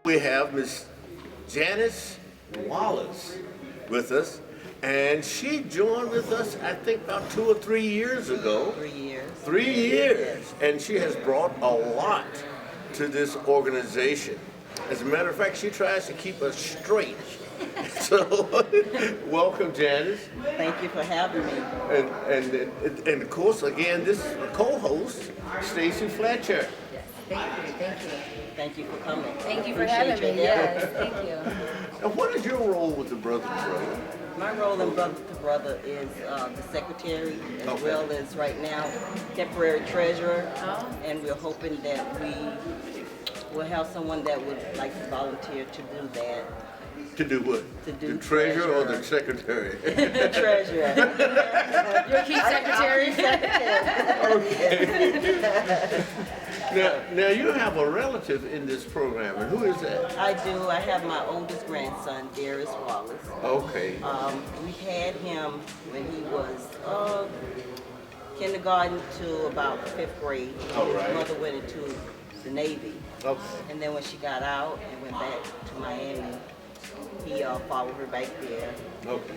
We have Miss Janice Wallace with us, and she joined with us, I think, about 2 or 3 years ago. 3 years. 3 years, and she has brought a lot to this organization. As a matter of fact, she tries to keep us straight. So, welcome, Janice. Thank you for having me. And of course, again, this co-host, Stacy Fletcher. Thank you, thank you. Thank you for coming. Thank you for Appreciate having me, your help. yes, thank you. And what is your role with the Brother to Brother? My role in Brother to Brother is the secretary, as Okay. well as right now, temporary treasurer. Oh. And we're hoping that we will have someone that would like to volunteer to do that. To do what? To do the treasurer or the treasurer. secretary? The treasurer. Your key secretary. Now you have a relative in this program, and who is that? I do. I have my oldest grandson, Janice Wallace. Okay. We had him when he was kindergarten to about 5th grade. All right. His mother went into the Navy. Okay. And then when she got out and went back to Miami, he followed her back there. Okay.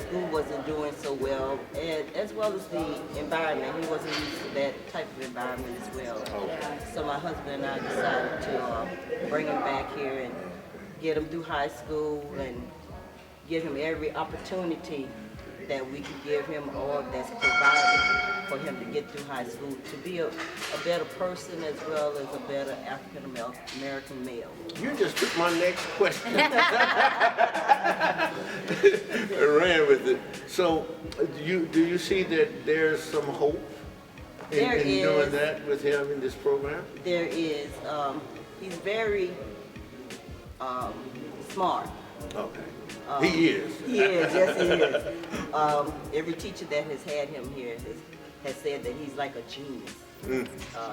School wasn't doing so well, and as well as the environment. He wasn't used to that type of environment as well. Okay. So my husband and I decided to bring him back here and get him through high school and give him every opportunity that we could give him, or that's provided for him to get through high school, to be a better person as well as a better African American male. You just took my next question. I ran with it. So, do you see that there's some hope in doing is. that with him in this program? There is, he's very smart. Okay. He is. He is, yes he is. Every teacher that has had him here has said that he's like a genius.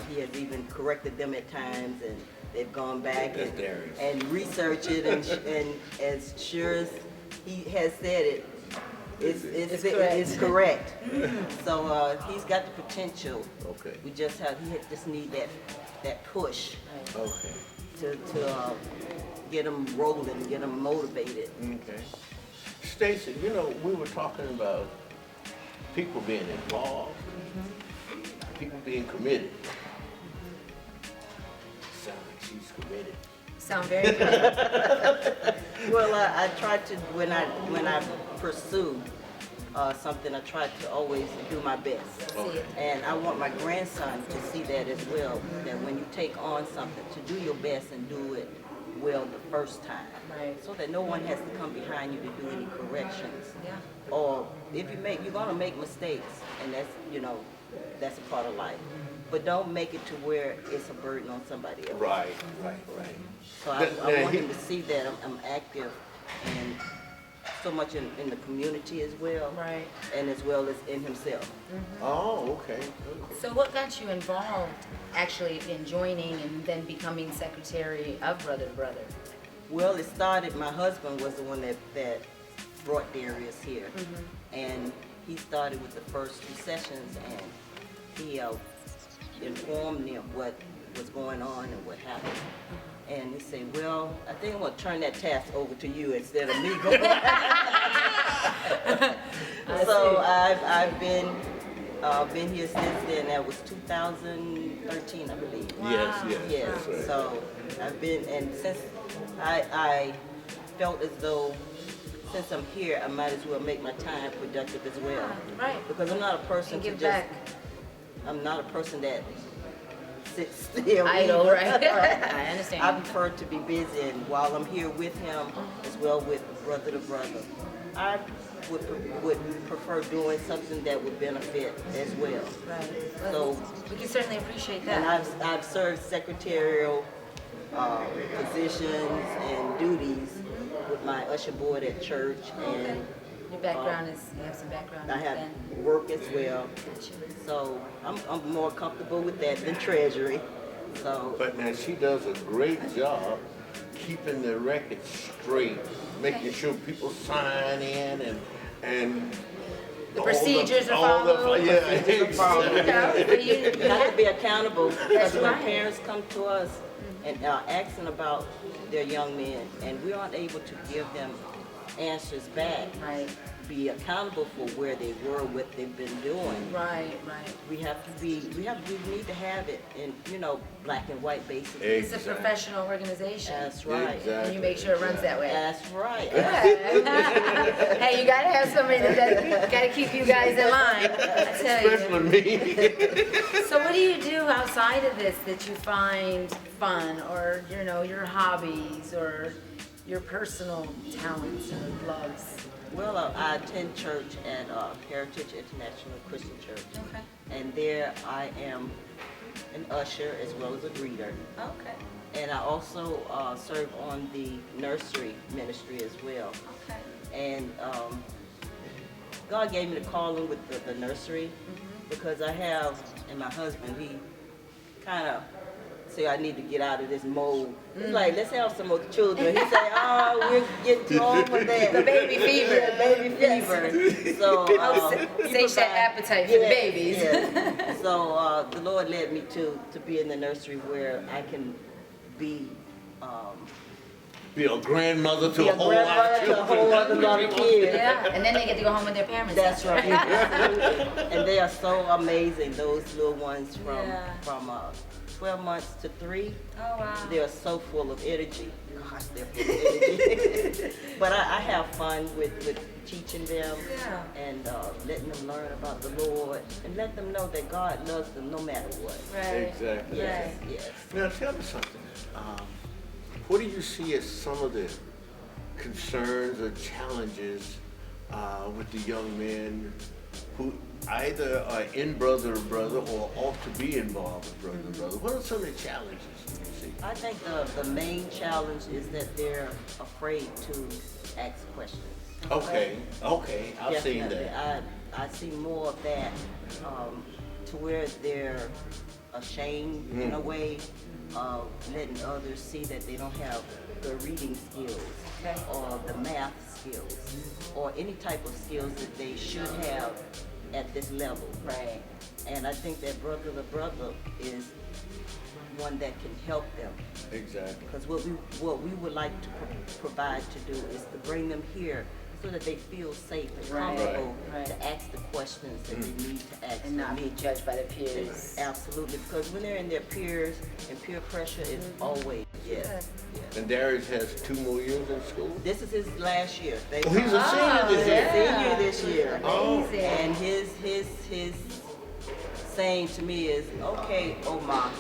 He has even corrected them at times, and they've gone back and researched it, and as sure as he has said it, it's correct. So he's got the potential. Okay. We just need that push Okay. to get them rolling, get them motivated. Okay. Stacy, we were talking about people being involved, people being committed. Sound like she's committed. Sound very good. Well, I try to, when I pursue something, I try to always do my best. See it. And I want my grandson to see that as well, that when you take on something, to do your best and do it well the first time. Right. So that no one has to come behind you to do any corrections. Yeah. Or if you're gonna make mistakes, and that's a part of life. But don't make it to where it's a burden on somebody else. Right. So I want him to see that I'm active and so much in the community as well. Right. And as well as in himself. Oh, okay. So what got you involved actually in joining and then becoming secretary of Brother to Brother? Well, it started, my husband was the one that brought Darius here. And he started with the first 2 sessions, and he informed them what was going on and what happened. And he said, well, I think I'm gonna turn that task over to you instead of me going. So I've been here since then. That was 2013, I believe. Wow. Yes. Yes, That's right. so I've been, and since I felt as though since I'm here, I might as well make my time productive as well. Right. Because I'm not a person And to give just, back. I'm not a person that sits still. Idle, either. right? I understand. I prefer to be busy, and while I'm here with him, as well with Brother to Brother, I would prefer doing something that would benefit as well. Right. So, We can certainly appreciate and that. I've served secretarial positions and duties with my usher board at church, and Your background is, you have some background I in have that. work as well. So I'm more comfortable with that than treasury. So But now she does a great job keeping the record straight, making sure people sign in and The procedures are followed. Yeah, Procedures are followed. You know, you have to be accountable, because when right. parents come to us and asking about their young men, and we aren't able to give them answers back. Right. Be accountable for where they were, what they've been doing. Right. We need to have it in, black and white basis. It's a professional organization. That's right. Exactly. And you make sure it runs that way. That's right. Hey, you gotta have somebody that gotta keep you guys in line. I tell you. Especially me. So what do you do outside of this that you find fun, or your hobbies, or your personal talents or loves? Well, I attend church at Heritage International Christian Church. Okay. And there I am an usher as well as a greeter. Okay. And I also serve on the nursery ministry as well. Okay. And God gave me the calling with the nursery because I have, and my husband, he kind of say I need to get out of this mode. It's like, let's have some more children. He said, oh, we're getting too old for that. The baby fever. Yeah, baby fever. So, Satiate that appetite for the babies. Yeah. So the Lord led me to be in the nursery where I can be Be a grandmother to be a a whole lot of grandmother to a whole children. other lot of kids. Yeah, and then they get to go home with their parents. That's right. Absolutely. And they are so amazing, those little ones from 12 months to 3. Oh, wow. They are so full of energy. Gosh, they're full of energy. But I have fun with teaching them and letting them learn about the Lord and let them know that God loves them no matter what. Right. Exactly. Yes, yes. Now tell me something. What do you see as some of the concerns or challenges with the young men who either are in brother or ought to be involved with brother and brother? What are some of the challenges you see? I think the main challenge is that they're afraid to ask questions. Okay, I've seen Definitely. that. I see more of that to where they're ashamed in a way of letting others see that they don't have the reading skills or the math skills or any type of skills that they should have at this level. Right. And I think that brother to brother is one that can help them. Exactly. Because what we would like to provide to do is to bring them here so that they feel safe and comfortable to ask the questions that they need to ask. And not be judged by their peers. Absolutely, because when they're in their peers and peer pressure is always, yes. And Darius has 2 more years in school? This is his last year. Oh, he's a senior this year. Senior this year. Amazing. And his saying to me is, okay, Omar,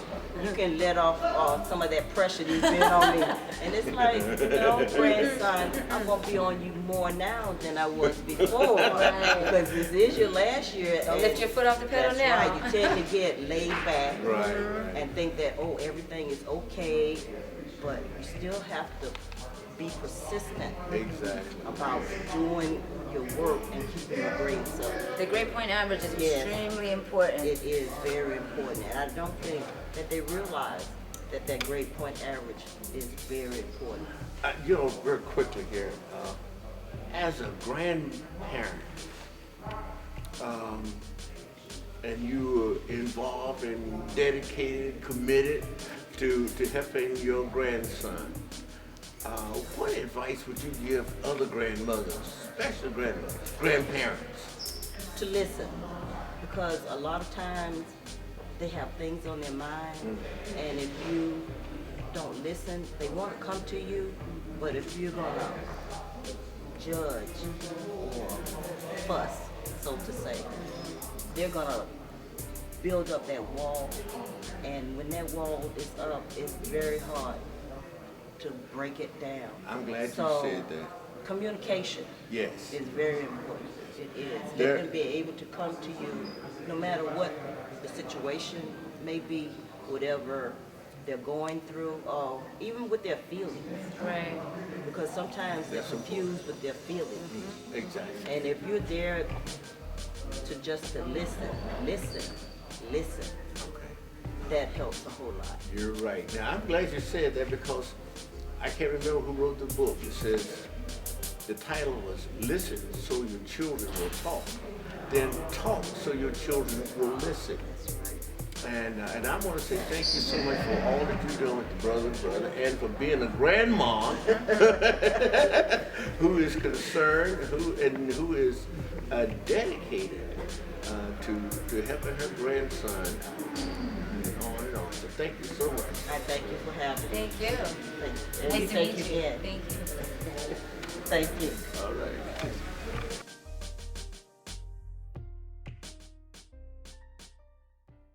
you can let off some of that pressure that's been on me. And it's like, grandson, I'm going to be on you more now than I was before. Because this is your last year. Don't lift your foot off the pedal now. That's right. You tend to get laid back Right. and think that, everything is okay. But you still have to be persistent Exactly. about doing your work and keeping your grades up. The grade point average is Yes. extremely important. It is very important, and I don't think that they realize that grade point average is very important. Very quickly here, as a grandparent, and you are involved and dedicated, committed to helping your grandson, what advice would you give other grandmothers, especially grandparents? To listen, because a lot of times they have things on their mind, and if you don't listen, they want to come to you, but if you're going to judge or fuss, so to say, they're going to build up that wall, and when that wall is up, it's very hard to break it down. I'm glad So, you said that. Communication Yes. is very important. It is. There- Let them be able to come to you no matter what the situation may be, whatever they're going through, or even with their feelings. Right. Because sometimes they're confused with their feelings. Exactly. And if you're there to just to listen, Okay. that helps a whole lot. You're right. Now, I'm glad you said that because I can't remember who wrote the book. It says, the title was Listen So Your Children Will Talk. Then talk so your children will listen. And I want to say thank you so much for all that you're doing with the brother, and for being a grandma who is concerned, who is dedicated to helping her grandson. On and on. So thank you so much. I thank you for having me. Thank you. And we Nice to thank meet you you. again. Thank you. Thank you. All right.